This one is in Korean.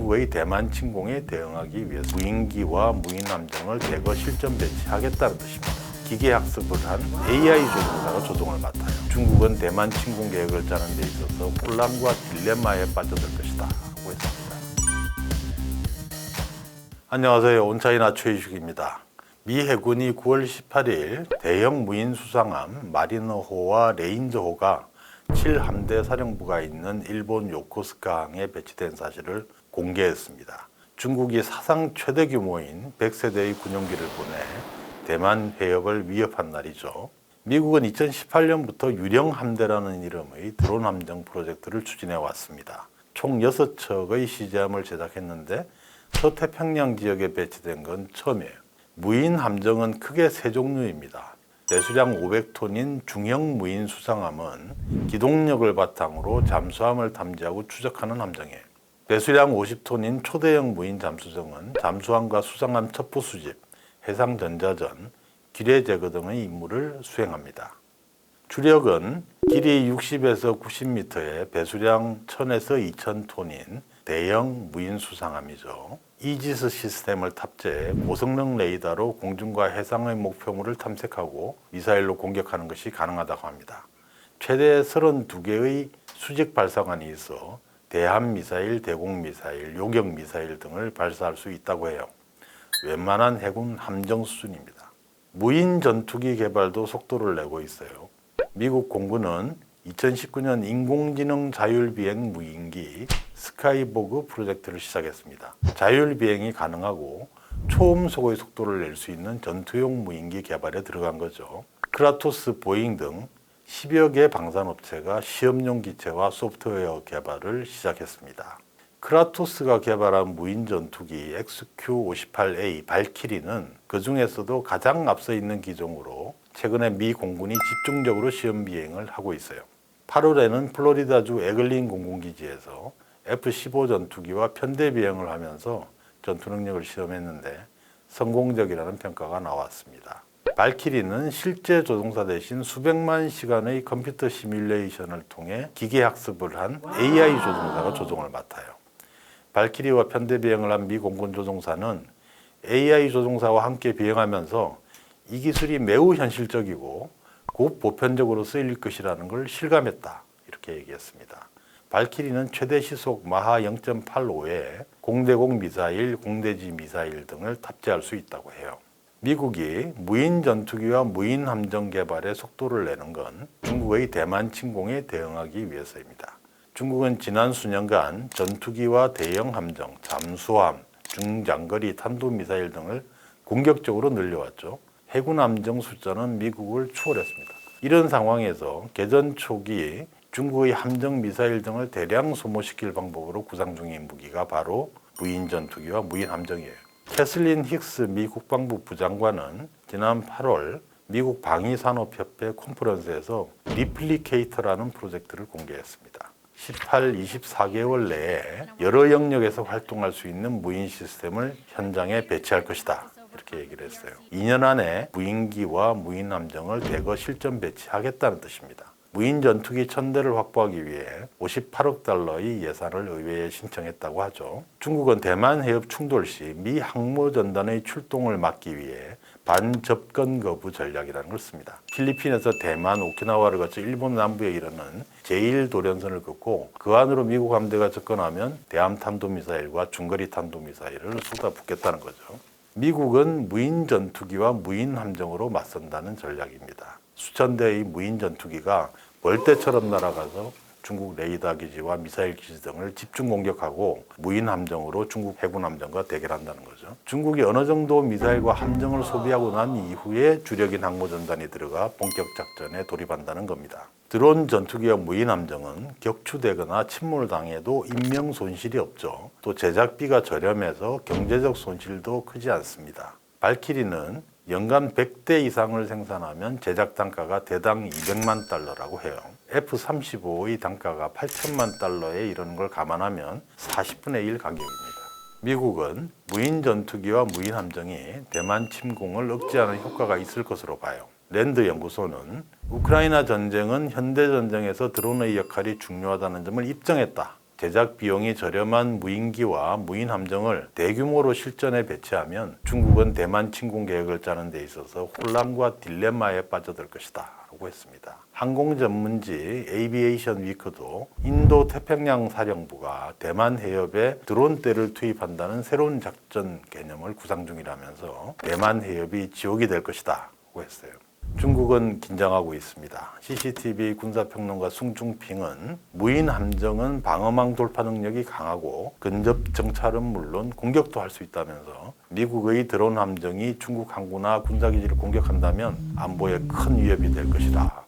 중국의 대만 침공에 대응하기 위해서 무인기와 무인함정을 대거 실전 배치하겠다는 뜻입니다. 기계학습을 한 AI 조종사가 조종을 맡아요. 중국은 대만 침공 계획을 짜는 데 있어서 혼란과 딜레마에 빠져들 것이다 하고 했습니다. 안녕하세요. 온차이나 최희식입니다. 미 해군이 9월 18일 대형 무인 수상함 마리너호와 레인저호가 7함대 사령부가 있는 일본 요코스카항에 배치된 사실을 공개했습니다. 중국이 사상 최대 규모인 100세대의 군용기를 보내 대만 해역을 위협한 날이죠. 미국은 2018년부터 유령함대라는 이름의 드론 함정 프로젝트를 추진해 왔습니다. 총 6척의 CG함을 제작했는데 서태평양 지역에 배치된 건 처음이에요. 무인 함정은 크게 세 종류입니다. 배수량 500톤인 중형 무인 수상함은 기동력을 바탕으로 잠수함을 탐지하고 추적하는 함정이에요. 배수량 50톤인 초대형 무인 잠수정은 잠수함과 수상함 첩보 수집, 해상 전자전, 기뢰 제거 등의 임무를 수행합니다. 주력은 길이 60에서 90m에 배수량 1000에서 2000톤인 대형 무인 수상함이죠. 이지스 시스템을 탑재해 고성능 레이더로 공중과 해상의 목표물을 탐색하고 미사일로 공격하는 것이 가능하다고 합니다. 최대 32개의 수직 발사관이 있어 대함미사일, 대공미사일, 요격미사일 등을 발사할 수 있다고 해요. 웬만한 해군 함정 수준입니다. 무인 전투기 개발도 속도를 내고 있어요. 미국 공군은 2019년 인공지능 자율비행 무인기 스카이보그 프로젝트를 시작했습니다. 자율비행이 가능하고 초음속의 속도를 낼 수 있는 전투용 무인기 개발에 들어간 거죠. 크라토스, 보잉 등 10여 개 방산업체가 시험용 기체와 소프트웨어 개발을 시작했습니다. 크라토스가 개발한 무인 전투기 XQ-58A 발키리는 그 중에서도 가장 앞서 있는 기종으로 최근에 미 공군이 집중적으로 시험 비행을 하고 있어요. 8월에는 플로리다주 에글린 공군기지에서 F-15 전투기와 편대 비행을 하면서 전투 능력을 시험했는데 성공적이라는 평가가 나왔습니다. 발키리는 실제 조종사 대신 수백만 시간의 컴퓨터 시뮬레이션을 통해 기계 학습을 한 AI 조종사가 조종을 맡아요. 발키리와 편대 비행을 한 미 공군 조종사는 AI 조종사와 함께 비행하면서 이 기술이 매우 현실적이고 곧 보편적으로 쓰일 것이라는 걸 실감했다, 이렇게 얘기했습니다. 발키리는 최대 시속 마하 0.85에 공대공 미사일, 공대지 미사일 등을 탑재할 수 있다고 해요. 미국이 무인 전투기와 무인 함정 개발에 속도를 내는 건 중국의 대만 침공에 대응하기 위해서입니다. 중국은 지난 수년간 전투기와 대형 함정, 잠수함, 중장거리 탄도미사일 등을 공격적으로 늘려왔죠. 해군 함정 숫자는 미국을 추월했습니다. 이런 상황에서 개전 초기 중국의 함정 미사일 등을 대량 소모시킬 방법으로 구상 중인 무기가 바로 무인 전투기와 무인 함정이에요. 캐슬린 힉스 미 국방부 부장관은 지난 8월 미국 방위산업협회 컨퍼런스에서 리플리케이터라는 프로젝트를 공개했습니다. 24개월 내에 여러 영역에서 활동할 수 있는 무인 시스템을 현장에 배치할 것이다, 이렇게 얘기를 했어요. 2년 안에 무인기와 무인 함정을 대거 실전 배치하겠다는 뜻입니다. 무인 전투기 1000대를 확보하기 위해 58억 달러의 예산을 의회에 신청했다고 하죠. 중국은 대만 해협 충돌 시 미 항모전단의 출동을 막기 위해 반접근 거부 전략이라는 걸 씁니다. 필리핀에서 대만, 오키나와를 거쳐 일본 남부에 이르는 제1도련선을 긋고 그 안으로 미국 함대가 접근하면 대함 탄도미사일과 중거리 탄도미사일을 쏟아붓겠다는 거죠. 미국은 무인 전투기와 무인 함정으로 맞선다는 전략입니다. 수천 대의 무인 전투기가 벌떼처럼 날아가서 중국 레이더 기지와 미사일 기지 등을 집중 공격하고 무인 함정으로 중국 해군 함정과 대결한다는 거죠. 중국이 어느 정도 미사일과 함정을 소비하고 난 이후에 주력인 항모전단이 들어가 본격 작전에 돌입한다는 겁니다. 드론 전투기와 무인 함정은 격추되거나 침몰당해도 인명 손실이 없죠. 또 제작비가 저렴해서 경제적 손실도 크지 않습니다. 발키리는 연간 100대 이상을 생산하면 제작 단가가 대당 200만 달러라고 해요. F-35의 단가가 8천만 달러에 이르는 걸 감안하면 40분의 1 가격입니다. 미국은 무인 전투기와 무인 함정이 대만 침공을 억제하는 효과가 있을 것으로 봐요. 랜드 연구소는 우크라이나 전쟁은 현대 전쟁에서 드론의 역할이 중요하다는 점을 입증했다, 제작 비용이 저렴한 무인기와 무인 함정을 대규모로 실전에 배치하면 중국은 대만 침공 계획을 짜는 데 있어서 혼란과 딜레마에 빠져들 것이다 라고 했습니다. 항공 전문지 에이비에이션 위크도 인도 태평양 사령부가 대만 해협에 드론대를 투입한다는 새로운 작전 개념을 구상 중이라면서 대만 해협이 지옥이 될 것이다 라고 했어요. 중국은 긴장하고 있습니다. CCTV 군사평론가 숭중핑은 무인 함정은 방어망 돌파 능력이 강하고 근접 정찰은 물론 공격도 할 수 있다면서 미국의 드론 함정이 중국 항구나 군사기지를 공격한다면 안보에 큰 위협이 될 것이다